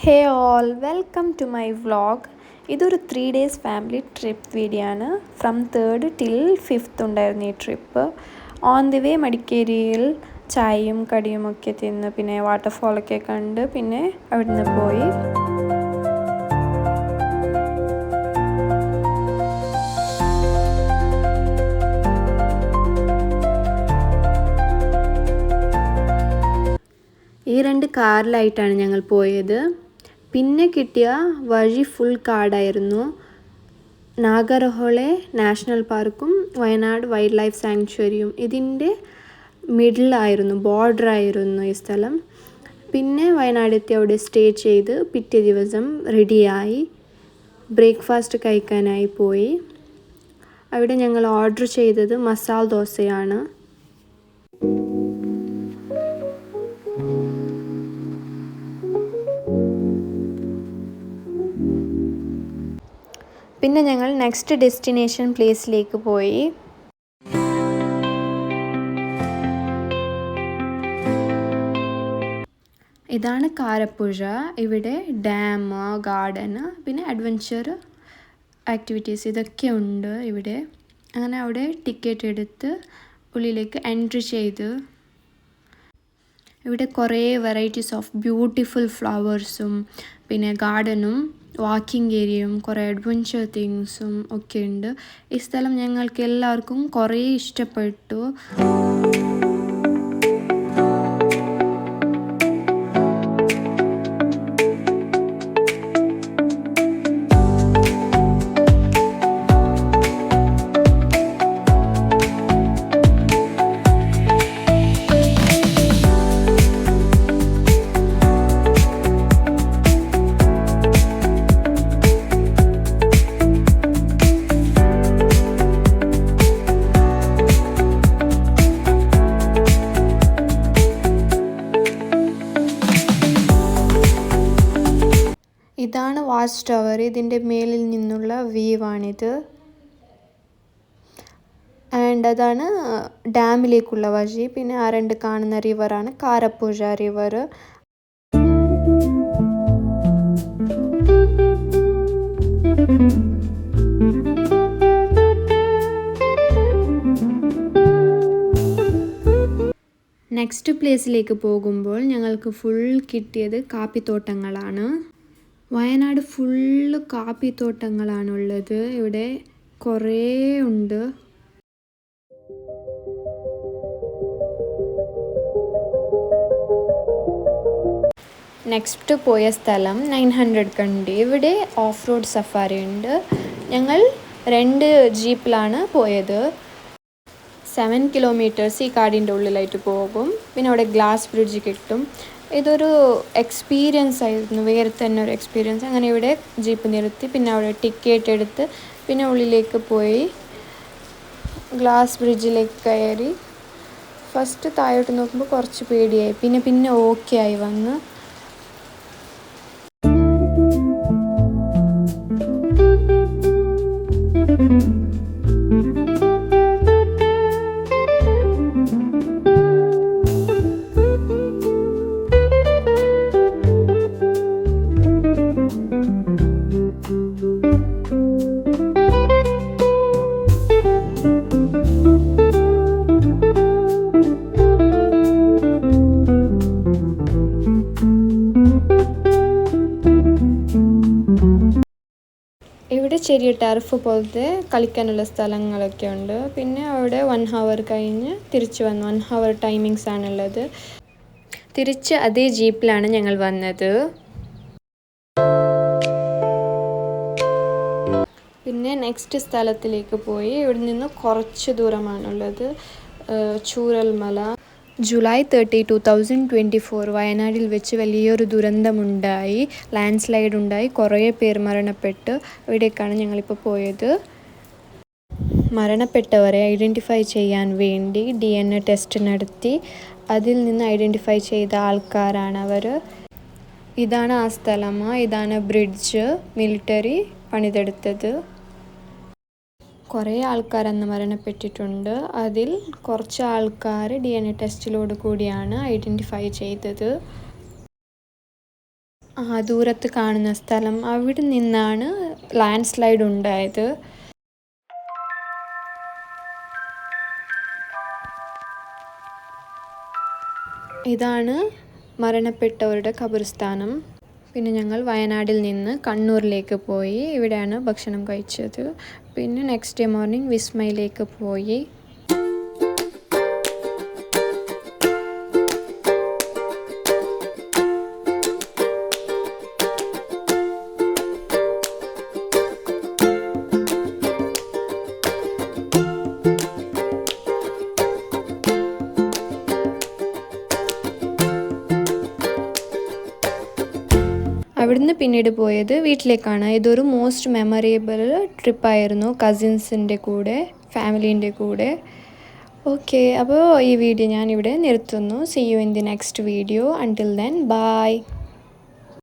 Hey all welcome to my vlog. ഇതൊരു 3 days family trip video ആണ്. From 3rd till 5th ഉണ്ടായിരുന്നു ഈ trip. On the way മടിക്കേരിയിൽ ചായയും കടിയും ഒക്കെ തിന്ന് പിന്നെ വാട്ടർഫോളൊക്കെ കണ്ട് പിന്നെ അവിടുന്ന് പോയി. ഈ 2 കാറിലായിട്ടാണ് ഞങ്ങൾ പോയത്. പിന്നെ കിട്ടിയ വഴി ഫുൾ കാടായിരുന്നു. നാഗർഹോളെ നാഷണൽ പാർക്കും വയനാട് വൈൽഡ് ലൈഫ് സാങ്ച്വറിയും ഇതിൻ്റെ മിഡിലായിരുന്നു, ബോർഡറായിരുന്നു ഈ സ്ഥലം. പിന്നെ വയനാടെത്തി അവിടെ സ്റ്റേ ചെയ്ത് പിറ്റേ ദിവസം റെഡിയായി ബ്രേക്ക്ഫാസ്റ്റ് കഴിക്കാനായി പോയി. അവിടെ ഞങ്ങൾ ഓർഡർ ചെയ്തത് മസാല ദോശയാണ്. പിന്നെ ഞങ്ങൾ നെക്സ്റ്റ് ഡെസ്റ്റിനേഷൻ പ്ലേസിലേക്ക് പോയി. ഇതാണ് കാരപ്പുഴ. ഇവിടെ ഡാം, ഗാർഡൻ, പിന്നെ അഡ്വഞ്ചർ ആക്ടിവിറ്റീസ് ഇതൊക്കെ ഉണ്ട് ഇവിടെ. അങ്ങനെ അവിടെ ടിക്കറ്റ് എടുത്ത് ഉള്ളിലേക്ക് എൻട്രി ചെയ്ത് ഇവിടെ കുറേ വെറൈറ്റീസ് ഓഫ് ബ്യൂട്ടിഫുൾ ഫ്ലവേഴ്സും പിന്നെ ഗാർഡനും വാക്കിംഗ് ഏരിയയും കുറേ അഡ്വഞ്ചർ തിങ്സും ഒക്കെ ഉണ്ട്. ഈ സ്ഥലം ഞങ്ങൾക്ക് എല്ലാവർക്കും കുറേ ഇഷ്ടപ്പെട്ടു. ഇതാണ് വാച്ച് ടവർ. ഇതിൻ്റെ മേലിൽ നിന്നുള്ള വ്യൂ ആണിത്. ആൻഡ് അതാണ് ഡാമിലേക്കുള്ള വഴി. പിന്നെ ആ 2 കാണുന്ന റിവറാണ് കാരപ്പുഴ റിവർ. നെക്സ്റ്റ് പ്ലേസിലേക്ക് പോകുമ്പോൾ ഞങ്ങൾക്ക് ഫുൾ കിട്ടിയത് കാപ്പിത്തോട്ടങ്ങളാണ്. വയനാട് ഫുള്ള് കാപ്പിത്തോട്ടങ്ങളാണുള്ളത്. ഇവിടെ കുറേ ഉണ്ട്. നെക്സ്റ്റ് പോയ സ്ഥലം 900 കണ്ടി. ഇവിടെ ഓഫ് റോഡ് സഫാരി ഉണ്ട്. ഞങ്ങൾ 2 ജീപ്പിലാണ് പോയത്. 7 kilometers ഈ കാടിൻ്റെ ഉള്ളിലായിട്ട് പോകും. പിന്നെ അവിടെ ഗ്ലാസ് ബ്രിഡ്ജ് കിട്ടും. ഇതൊരു എക്സ്പീരിയൻസ് ആയിരുന്നു, വേറെ തന്നെ ഒരു എക്സ്പീരിയൻസ്. അങ്ങനെ ഇവിടെ ജീപ്പ് നിർത്തി പിന്നെ അവിടെ ടിക്കറ്റ് എടുത്ത് പിന്നെ ഉള്ളിലേക്ക് പോയി ഗ്ലാസ് ബ്രിഡ്ജിലേക്ക് കയറി. ഫസ്റ്റ് താഴോട്ട് നോക്കുമ്പോൾ കുറച്ച് പേടിയായി, പിന്നെ ഓക്കെ ആയി വന്ന്. ഇവിടെ ചെറിയ ടർഫ് പോലത്തെ കളിക്കാനുള്ള സ്ഥലങ്ങളൊക്കെ ഉണ്ട്. പിന്നെ അവിടെ 1 hour കഴിഞ്ഞ് തിരിച്ച് വന്നു. 1 hour ടൈമിങ്സ് ആണുള്ളത്. തിരിച്ച് അതേ ജീപ്പിലാണ് ഞങ്ങൾ വന്നത്. പിന്നെ നെക്സ്റ്റ് സ്ഥലത്തിലേക്ക് പോയി. ഇവിടെ നിന്ന് കുറച്ച് ദൂരമാണുള്ളത്. ചൂരൽമല. July 30, 2024 വയനാട്ടിൽ വെച്ച് വലിയൊരു ദുരന്തമുണ്ടായി. ലാൻഡ് സ്ലൈഡ് ഉണ്ടായി. കുറേ പേർ മരണപ്പെട്ട്. ഇവിടേക്കാണ് ഞങ്ങളിപ്പോൾ പോയത്. മരണപ്പെട്ടവരെ ഐഡൻറ്റിഫൈ ചെയ്യാൻ വേണ്ടി DNA ടെസ്റ്റ് നടത്തി അതിൽ നിന്ന് ഐഡൻറ്റിഫൈ ചെയ്ത ആൾക്കാരാണ് അവർ. ഇതാണ് ആ സ്ഥലം. ഇതാണ് ബ്രിഡ്ജ് മിലിറ്ററി പണിതെടുത്തത്. കുറേ ആൾക്കാർ അന്ന് മരണപ്പെട്ടിട്ടുണ്ട്. അതിൽ കുറച്ച് ആൾക്കാർ DNA ടെസ്റ്റിലോട് കൂടിയാണ് ഐഡൻറ്റിഫൈ ചെയ്തത്. ദൂരത്ത് കാണുന്ന സ്ഥലം, അവിടെ നിന്നാണ് ലാൻഡ് സ്ലൈഡ് ഉണ്ടായത്. ഇതാണ് മരണപ്പെട്ടവരുടെ ഖബർസ്ഥാനം. പിന്നെ ഞങ്ങൾ വയനാട്ടിൽ നിന്ന് കണ്ണൂരിലേക്ക് പോയി. ഇവിടെയാണ് ഭക്ഷണം കഴിച്ചത്. പിന്നെ നെക്സ്റ്റ് ഡേ മോർണിംഗ് വിസ്മയിലേക്ക് പോയി. അവിടുന്ന് പിന്നീട് പോയത് വീട്ടിലേക്കാണ്. ഇതൊരു മോസ്റ്റ് മെമ്മറബിൾ ട്രിപ്പായിരുന്നു കസിൻസിൻ്റെ കൂടെ, ഫാമിലീൻ്റെ കൂടെ. ഓക്കെ, അപ്പോൾ ഈ വീഡിയോ ഞാൻ ഇവിടെ നിർത്തുന്നു. See you in the next video. Until then by.